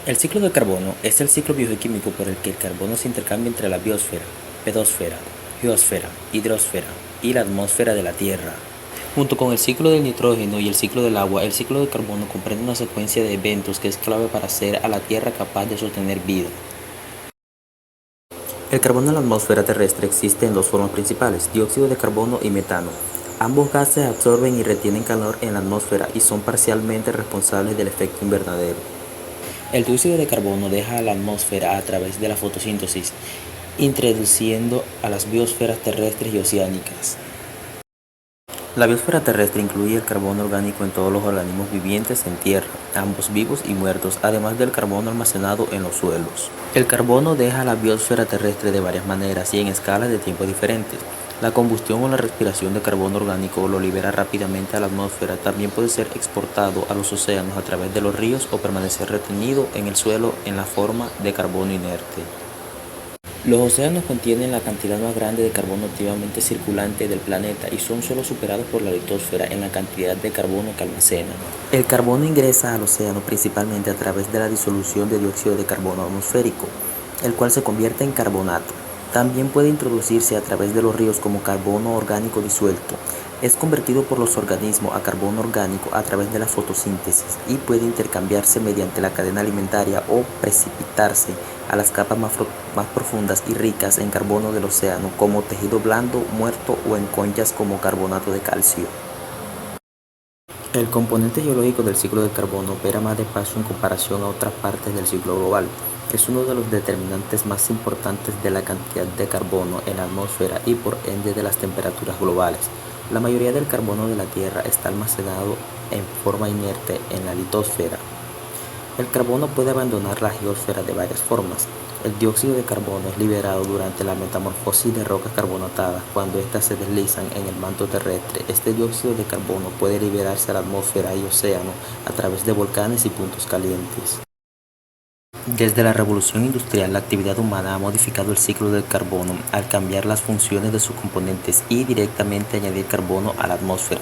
El ciclo de carbono es el ciclo biogeoquímico por el que el carbono se intercambia entre la biosfera, pedosfera, geosfera, hidrosfera y la atmósfera de la Tierra. Junto con el ciclo del nitrógeno y el ciclo del agua, el ciclo de carbono comprende una secuencia de eventos que es clave para hacer a la Tierra capaz de sostener vida. El carbono en la atmósfera terrestre existe en dos formas principales, dióxido de carbono y metano. Ambos gases absorben y retienen calor en la atmósfera y son parcialmente responsables del efecto invernadero. El dióxido de carbono deja a la atmósfera a través de la fotosíntesis, introduciendo a las biosferas terrestres y oceánicas. La biosfera terrestre incluye el carbono orgánico en todos los organismos vivientes en tierra, ambos vivos y muertos, además del carbono almacenado en los suelos. El carbono deja la biosfera terrestre de varias maneras y en escalas de tiempo diferentes. La combustión o la respiración de carbono orgánico lo libera rápidamente a la atmósfera. También puede ser exportado a los océanos a través de los ríos o permanecer retenido en el suelo en la forma de carbono inerte. Los océanos contienen la cantidad más grande de carbono activamente circulante del planeta y son solo superados por la litosfera en la cantidad de carbono que almacenan. El carbono ingresa al océano principalmente a través de la disolución de dióxido de carbono atmosférico, el cual se convierte en carbonato. También puede introducirse a través de los ríos como carbono orgánico disuelto. Es convertido por los organismos a carbono orgánico a través de la fotosíntesis y puede intercambiarse mediante la cadena alimentaria o precipitarse a las capas más profundas y ricas en carbono del océano, como tejido blando, muerto o en conchas como carbonato de calcio. El componente geológico del ciclo del carbono opera más despacio en comparación a otras partes del ciclo global. Es uno de los determinantes más importantes de la cantidad de carbono en la atmósfera y por ende de las temperaturas globales. La mayoría del carbono de la Tierra está almacenado en forma inerte en la litosfera. El carbono puede abandonar la geosfera de varias formas. El dióxido de carbono es liberado durante la metamorfosis de rocas carbonatadas. Cuando éstas se deslizan en el manto terrestre, este dióxido de carbono puede liberarse a la atmósfera y océano a través de volcanes y puntos calientes. Desde la revolución industrial, la actividad humana ha modificado el ciclo del carbono al cambiar las funciones de sus componentes y directamente añadir carbono a la atmósfera.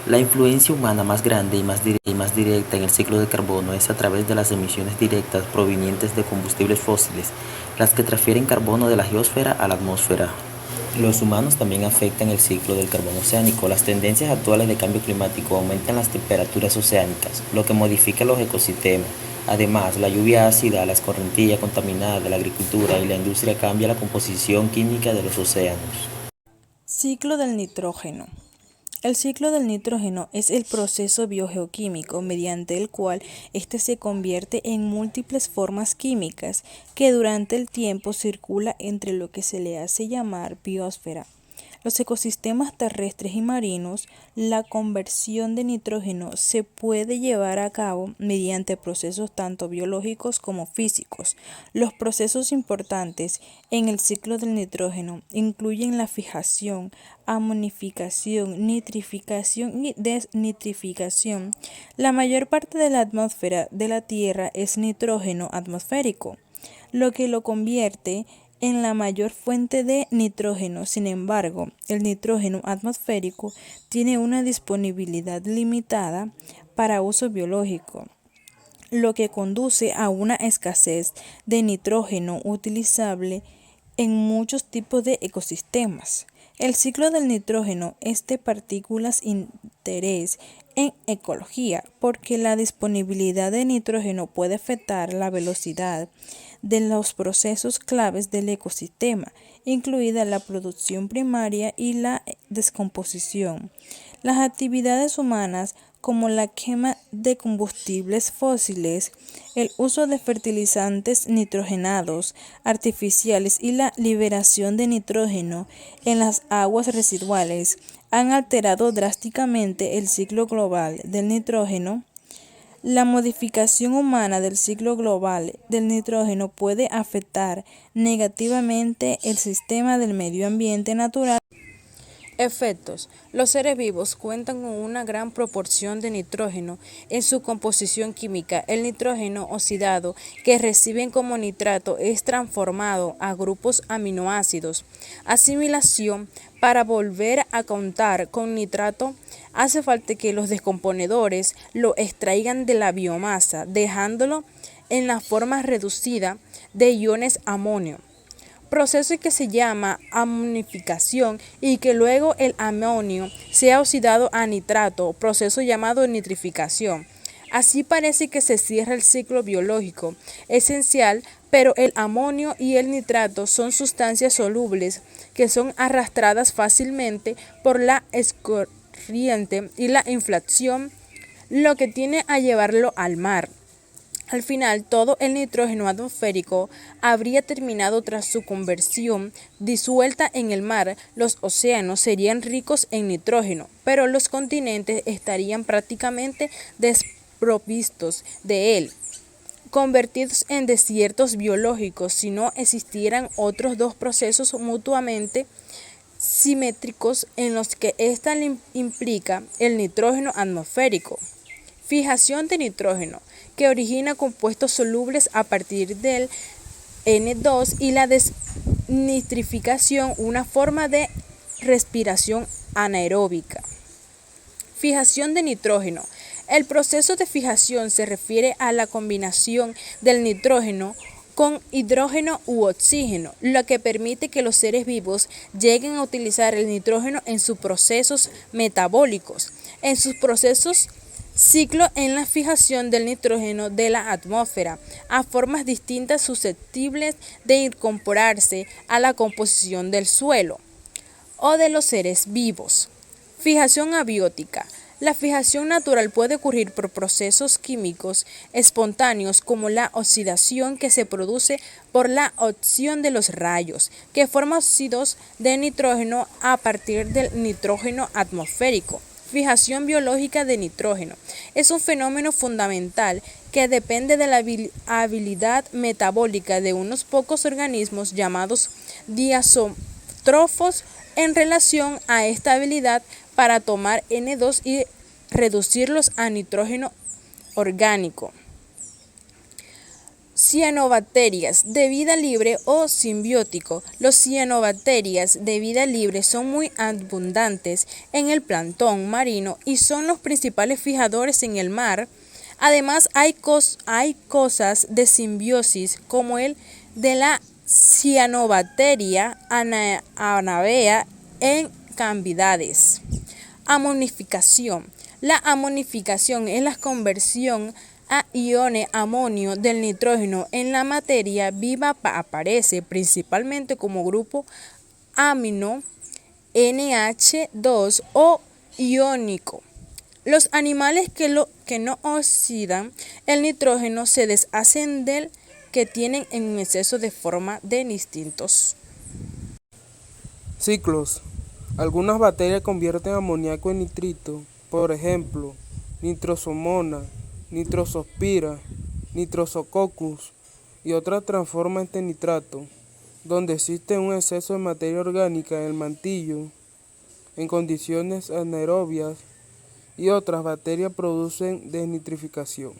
La influencia humana más grande y más directa en el ciclo del carbono es a través de las emisiones directas provenientes de combustibles fósiles, las que transfieren carbono de la geosfera a la atmósfera. Los humanos también afectan el ciclo del carbono oceánico. Las tendencias actuales de cambio climático aumentan las temperaturas oceánicas, lo que modifica los ecosistemas. Además, la lluvia ácida, la escorrentía contaminada de la agricultura y la industria cambia la composición química de los océanos. Ciclo del nitrógeno. El ciclo del nitrógeno es el proceso biogeoquímico mediante el cual éste se convierte en múltiples formas químicas que durante el tiempo circula entre lo que se le hace llamar biosfera. Los ecosistemas terrestres y marinos, la conversión de nitrógeno se puede llevar a cabo mediante procesos tanto biológicos como físicos. Los procesos importantes en el ciclo del nitrógeno incluyen la fijación, amonificación, nitrificación y desnitrificación. La mayor parte de la atmósfera de la Tierra es nitrógeno atmosférico, lo que lo convierte en la mayor fuente de nitrógeno. Sin embargo, el nitrógeno atmosférico tiene una disponibilidad limitada para uso biológico, lo que conduce a una escasez de nitrógeno utilizable en muchos tipos de ecosistemas. El ciclo del nitrógeno es de partículas interés en ecología porque la disponibilidad de nitrógeno puede afectar la velocidad de los procesos claves del ecosistema, incluida la producción primaria y la descomposición. Las actividades humanas como la quema de combustibles fósiles, el uso de fertilizantes nitrogenados artificiales y la liberación de nitrógeno en las aguas residuales han alterado drásticamente el ciclo global del nitrógeno. La modificación humana del ciclo global del nitrógeno puede afectar negativamente el sistema del medio ambiente natural. Efectos. Los seres vivos cuentan con una gran proporción de nitrógeno en su composición química. El nitrógeno oxidado que reciben como nitrato es transformado a grupos aminoácidos. Asimilación. Para volver a contar con nitrato, hace falta que los descomponedores lo extraigan de la biomasa, dejándolo en la forma reducida de iones amonio, proceso que se llama amonificación y que luego el amonio sea oxidado a nitrato, proceso llamado nitrificación. Así parece que se cierra el ciclo biológico esencial, pero el amonio y el nitrato son sustancias solubles que son arrastradas fácilmente por la escorriente y la inflación, lo que tiene a llevarlo al mar. Al final, todo el nitrógeno atmosférico habría terminado tras su conversión disuelta en el mar. Los océanos serían ricos en nitrógeno, pero los continentes estarían prácticamente desprovistos de él, convertidos en desiertos biológicos si no existieran otros dos procesos mutuamente simétricos en los que ésta implica el nitrógeno atmosférico. Fijación de nitrógeno, que origina compuestos solubles a partir del N2, y la desnitrificación, una forma de respiración anaeróbica. Fijación de nitrógeno. El proceso de fijación se refiere a la combinación del nitrógeno con hidrógeno u oxígeno, lo que permite que los seres vivos lleguen a utilizar el nitrógeno en sus procesos metabólicos, en sus procesos ciclo en la fijación del nitrógeno de la atmósfera a formas distintas susceptibles de incorporarse a la composición del suelo o de los seres vivos. Fijación abiótica. La fijación natural puede ocurrir por procesos químicos espontáneos como la oxidación, que se produce por la acción de los rayos, que forma óxidos de nitrógeno a partir del nitrógeno atmosférico. Fijación biológica de nitrógeno. Es un fenómeno fundamental que depende de la habilidad metabólica de unos pocos organismos llamados diazotrófos en relación a esta habilidad para tomar N2 y reducirlos a nitrógeno orgánico. Cianobacterias de vida libre o simbiótico. Los cianobacterias de vida libre son muy abundantes en el plancton marino y son los principales fijadores en el mar. Además, hay cosas de simbiosis como el de la cianobacteria anabea en cavidades. Amonificación. La amonificación es la conversión a iones amonio del nitrógeno en la materia viva. Aparece principalmente como grupo amino NH2 o iónico. Los animales que no oxidan el nitrógeno se deshacen del que tienen en un exceso de forma de distintos ciclos. Algunas bacterias convierten amoníaco en nitrito, por ejemplo, nitrosomona, nitrosospira, nitrosococcus, y otras transforman este nitrato, donde existe un exceso de materia orgánica en el mantillo, en condiciones anaerobias, y otras bacterias producen desnitrificación.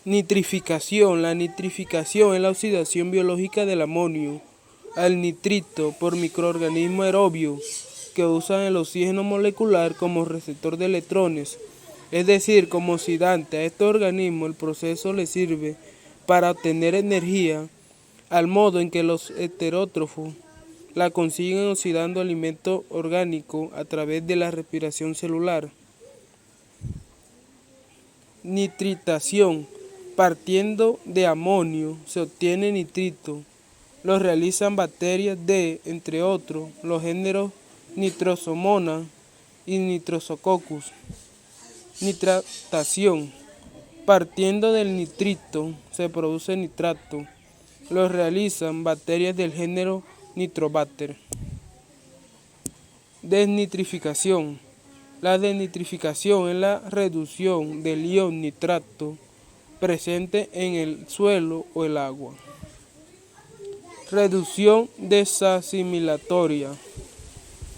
Nitrificación. La nitrificación es la oxidación biológica del amonio al nitrito por microorganismos aerobios que usan el oxígeno molecular como receptor de electrones, es decir, como oxidante. A estos organismos el proceso les sirve para obtener energía, al modo en que los heterótrofos la consiguen oxidando alimentos orgánicos a través de la respiración celular. Nitritación. Partiendo de amonio se obtiene nitrito. Lo realizan bacterias de, entre otros, los géneros Nitrosomonas y Nitrosococcus. Nitratación. Partiendo del nitrito se produce nitrato. Lo realizan bacterias del género Nitrobacter. Desnitrificación. La desnitrificación es la reducción del ion nitrato presente en el suelo o el agua. Reducción desasimilatoria.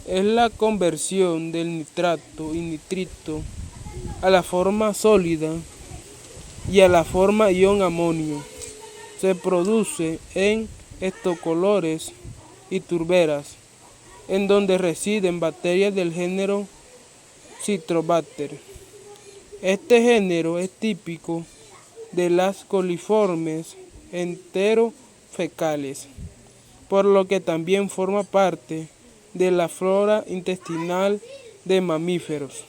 Es la conversión del nitrato y nitrito a la forma sólida y a la forma ion amonio. Se produce en estocolores y turberas, en donde residen bacterias del género Citrobacter. Este género es típico de las coliformes enterofecales, por lo que también forma parte de la flora intestinal de mamíferos.